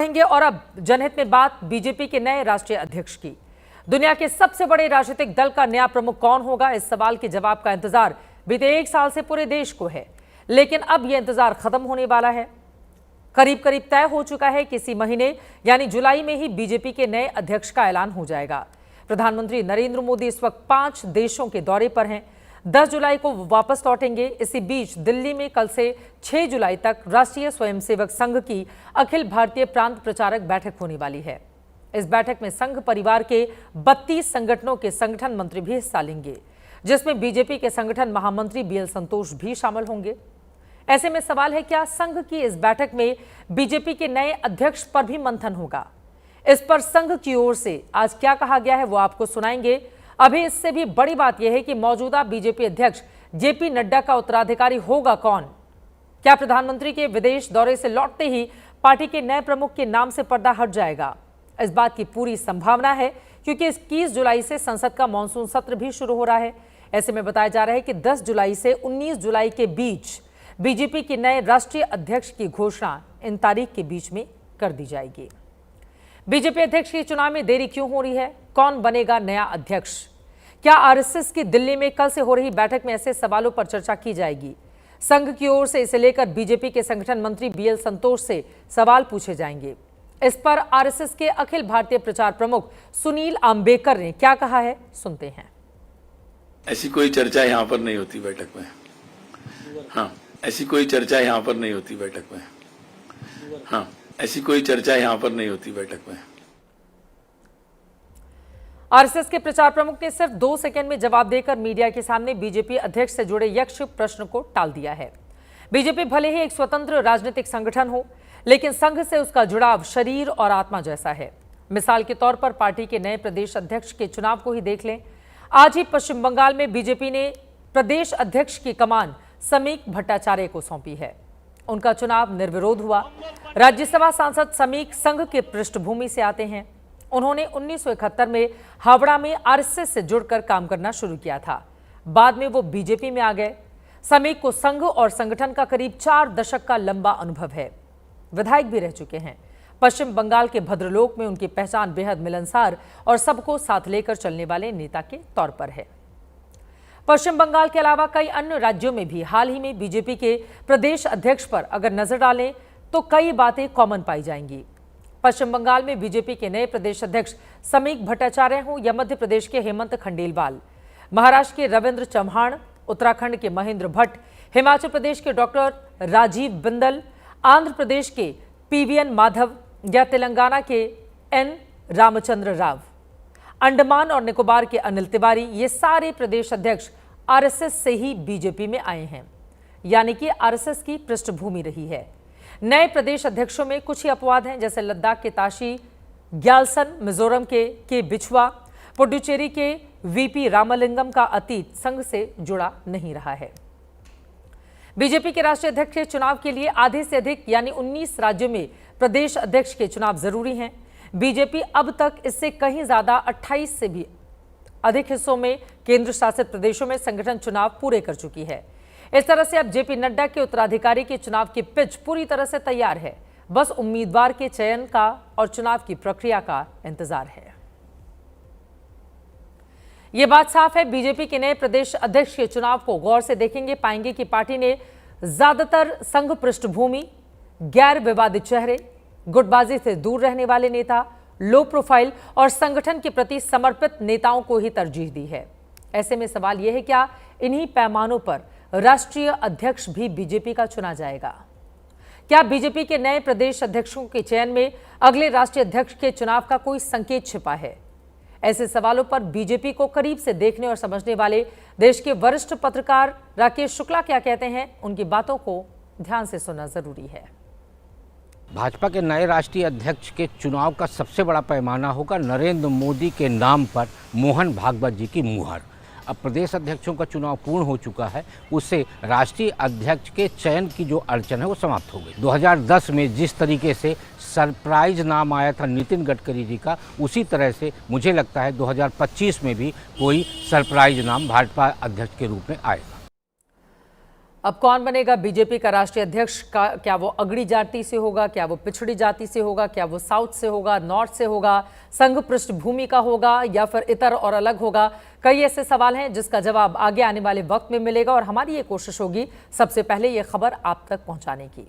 बढ़ेंगे और अब जनहित में बात बीजेपी के नए राष्ट्रीय अध्यक्ष की। दुनिया के सबसे बड़े राजनीतिक दल का नया प्रमुख कौन होगा, इस सवाल के जवाब का इंतजार बीते 1 साल से पूरे देश को है, लेकिन अब यह इंतजार खत्म होने वाला है। करीब करीब तय हो चुका है कि इसी महीने यानी जुलाई में ही बीजेपी के नए अध्यक्ष का ऐलान हो जाएगा। प्रधानमंत्री नरेंद्र मोदी इस वक्त 5 देशों के दौरे पर हैं। 10 जुलाई को वापस लौटेंगे। इसी बीच दिल्ली में कल से 6 जुलाई तक राष्ट्रीय स्वयंसेवक संघ की अखिल भारतीय प्रांत प्रचारक बैठक होने वाली है। इस बैठक में संघ परिवार के 32 संगठनों के संगठन मंत्री भी हिस्सा लेंगे, जिसमें बीजेपी के संगठन महामंत्री बीएल संतोष भी शामिल होंगे। ऐसे में सवाल है, क्या संघ की इस बैठक में बीजेपी के नए अध्यक्ष पर भी मंथन होगा? इस पर संघ की ओर से आज क्या कहा गया है वो आपको सुनाएंगे। अभी इससे भी बड़ी बात यह है कि मौजूदा बीजेपी अध्यक्ष जेपी नड्डा का उत्तराधिकारी होगा कौन? क्या प्रधानमंत्री के विदेश दौरे से लौटते ही पार्टी के नए प्रमुख के नाम से पर्दा हट जाएगा? इस बात की पूरी संभावना है, क्योंकि 21 जुलाई से संसद का मानसून सत्र भी शुरू हो रहा है। ऐसे में बताया जा रहा है कि 10 जुलाई से 19 जुलाई के बीच बीजेपी के नए राष्ट्रीय अध्यक्ष की घोषणा इन तारीख के बीच में कर दी जाएगी। बीजेपी अध्यक्ष के चुनाव में देरी क्यों हो रही है? कौन बनेगा नया अध्यक्ष? क्या आरएसएस की दिल्ली में कल से हो रही बैठक में ऐसे सवालों पर चर्चा की जाएगी? संघ की ओर से इसे लेकर बीजेपी के संगठन मंत्री बीएल संतोष से सवाल पूछे जाएंगे। इस पर आरएसएस के अखिल भारतीय प्रचार प्रमुख सुनील आम्बेकर ने क्या कहा है, सुनते हैं। ऐसी कोई चर्चा यहाँ पर नहीं होती बैठक में। हाँ, ऐसी कोई चर्चा यहाँ पर नहीं होती बैठक में। हाँ, ऐसी कोई चर्चा यहाँ पर नहीं होती बैठक में। आरएसएस के प्रचार प्रमुख ने सिर्फ 2 सेकंड में जवाब देकर मीडिया के सामने बीजेपी अध्यक्ष से जुड़े यक्ष प्रश्न को टाल दिया है। बीजेपी भले ही एक स्वतंत्र राजनीतिक संगठन हो, लेकिन संघ से उसका जुड़ाव शरीर और आत्मा जैसा है। मिसाल के तौर पर पार्टी के नए प्रदेश अध्यक्ष के चुनाव को ही देख लें। आज ही पश्चिम बंगाल में बीजेपी ने प्रदेश अध्यक्ष की कमान समीक भट्टाचार्य को सौंपी है। उनका चुनाव निर्विरोध हुआ। राज्यसभा सांसद समीक संघ के पृष्ठभूमि से आते हैं। उन्होंने 1971 में हावड़ा में आरएसएस से जुड़कर काम करना शुरू किया था। बाद में वो बीजेपी में आ गए। समीक को संघ और संगठन का करीब 4 दशक का लंबा अनुभव है। विधायक भी रह चुके हैं। पश्चिम बंगाल के भद्रलोक में उनकी पहचान बेहद मिलनसार और सबको साथ लेकर चलने वाले नेता के तौर पर है। पश्चिम बंगाल के अलावा कई अन्य राज्यों में भी हाल ही में बीजेपी के प्रदेश अध्यक्ष पर अगर नजर डालें तो कई बातें कॉमन पाई जाएंगी। पश्चिम बंगाल में बीजेपी के नए प्रदेश अध्यक्ष समीक भट्टाचार्य हों या मध्य प्रदेश के हेमंत खंडेलवाल, महाराष्ट्र के रविंद्र चौहान, उत्तराखंड के महेंद्र भट्ट, हिमाचल प्रदेश के डॉक्टर राजीव बिंदल, आंध्र प्रदेश के पीवीएन माधव या तेलंगाना के एन रामचंद्र राव, अंडमान और निकोबार के अनिल तिवारी, ये सारे प्रदेश अध्यक्ष आरएसएस से ही बीजेपी में आए हैं, यानी कि आरएसएस की पृष्ठभूमि रही है। नए प्रदेश अध्यक्षों में कुछ ही अपवाद हैं, जैसे लद्दाख के ताशी ग्यालसन, मिजोरम के बिछुआ, पुडुचेरी के वीपी रामलिंगम का अतीत संघ से जुड़ा नहीं रहा है। बीजेपी के राष्ट्रीय अध्यक्ष के चुनाव के लिए आधे से अधिक यानी 19 राज्यों में प्रदेश अध्यक्ष के चुनाव जरूरी हैं। बीजेपी अब तक इससे कहीं ज्यादा 28 से भी अधिक हिस्सों में केंद्र शासित प्रदेशों में संगठन चुनाव पूरे कर चुकी है। इस तरह से अब जेपी नड्डा के उत्तराधिकारी के चुनाव की पिच पूरी तरह से तैयार है। बस उम्मीदवार के चयन का और चुनाव की प्रक्रिया का इंतजार है। यह बात साफ है, बीजेपी के नए प्रदेश अध्यक्ष के चुनाव को गौर से देखेंगे पाएंगे कि पार्टी ने ज्यादातर संघ पृष्ठभूमि, गैर विवादित चेहरे, गुटबाजी से दूर रहने वाले नेता, लो प्रोफाइल और संगठन के प्रति समर्पित नेताओं को ही तरजीह दी है। ऐसे में सवाल यह है, क्या इन्हीं पैमानों पर राष्ट्रीय अध्यक्ष भी बीजेपी का चुना जाएगा? क्या बीजेपी के नए प्रदेश अध्यक्षों के चयन में अगले राष्ट्रीय अध्यक्ष के चुनाव का कोई संकेत छिपा है? ऐसे सवालों पर बीजेपी को करीब से देखने और समझने वाले देश के वरिष्ठ पत्रकार राकेश शुक्ला क्या कहते हैं, उनकी बातों को ध्यान से सुनना जरूरी है। भाजपा के नए राष्ट्रीय अध्यक्ष के चुनाव का सबसे बड़ा पैमाना होगा नरेंद्र मोदी के नाम पर मोहन भागवत जी की मुहर। अब प्रदेश अध्यक्षों का चुनाव पूर्ण हो चुका है, उससे राष्ट्रीय अध्यक्ष के चयन की जो अड़चन है वो समाप्त हो गई। 2010 में जिस तरीके से सरप्राइज नाम आया था नितिन गडकरी जी का, उसी तरह से मुझे लगता है 2025 में भी कोई सरप्राइज नाम भाजपा अध्यक्ष के रूप में आएगा। अब कौन बनेगा बीजेपी का राष्ट्रीय अध्यक्ष का? क्या वो अगड़ी जाति से होगा, क्या वो पिछड़ी जाति से होगा, क्या वो साउथ से होगा, नॉर्थ से होगा, संघ पृष्ठभूमि का होगा या फिर इतर और अलग होगा? कई ऐसे सवाल हैं जिसका जवाब आगे आने वाले वक्त में मिलेगा और हमारी ये कोशिश होगी सबसे पहले ये खबर आप तक पहुंचाने की।